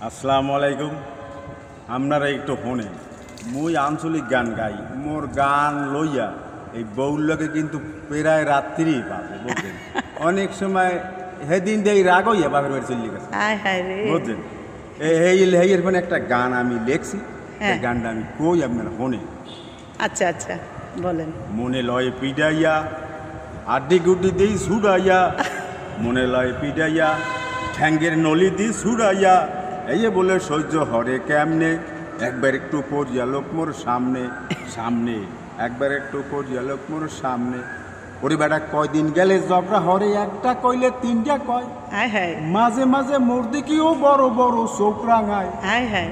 আসসালামু আলাইকুম। আপনারা একটু শোনেন, মুই আঞ্চলিক গান গাই। মোর গান লইয়া এই বউলকে কিন্তু প্রায় রাত্রি পাবে, বুঝলেন? অনেক সময় সেদিন দিয়ে রাগ হইয়া বাপের বাড়ি চলে গেছে, বুঝলেন? এই মানে একটা গান আমি লেখছি, এই গানটা আমি কই আপনারা শোনেন। আচ্ছা আচ্ছা বলেন। মনে লয় পিডাইয়া আড্ডি গুড্ডি দিই ছুড়াইয়া, মনে লয় পিডাইয়া ঠ্যাঙ্গের নলি দি ছুড়াইয়া, এই বলে সহ্য হরে কেমনে, একবার একটু পড়িয়া লোক মোর সামনে সামনে, একবার একটু পড়িয়া লোক মোর সামনে। ওরে বেটা কয়দিন গেলে জবরা হরে একটা কইলে তিনটা কয়, মাঝে মাঝে মোর দিকেও বড় বড় চোখ রাঙায়,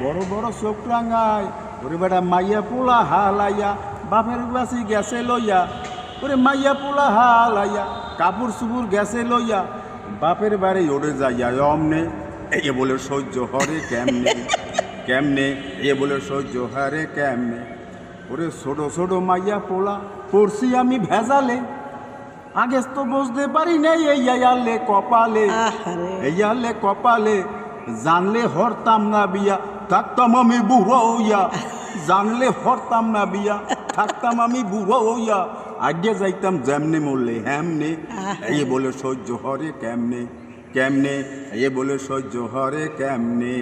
বড় বড় চোখ রাঙায়। ওরে বেটা মাইয়া পোলা হালাইয়া বাপের বাসি গেছে লইয়া, ওরে মাইয়া পোলা হালাইয়া কাপড় চুপুর গেছে লইয়া, বাপের বাড়ি ওরে যাইয়া অমনে, এই বলে সহ্য হরে কেমনে কেমনে, এ বলে সহ্য হারে কেমনে। ওরে ছোট ছোট মাইয়া পোলা পড়ছি আমি ভেজালে, আগে তো বুঝতে পারি নাই এই আলে কপালে, এই আলে কপালে। জানলে হরতাম না বিয়া থাকতাম আমি বুড়ো হইয়া, জানলে হরতাম না বিয়া থাকতাম আমি বুড়ো হইয়া, আগে যাইতাম যেমনে মরলে হেমনে, এই বলে সহ্য হরে কেমনে কেমনে, এই বলে সহ্য হরে কেমনে।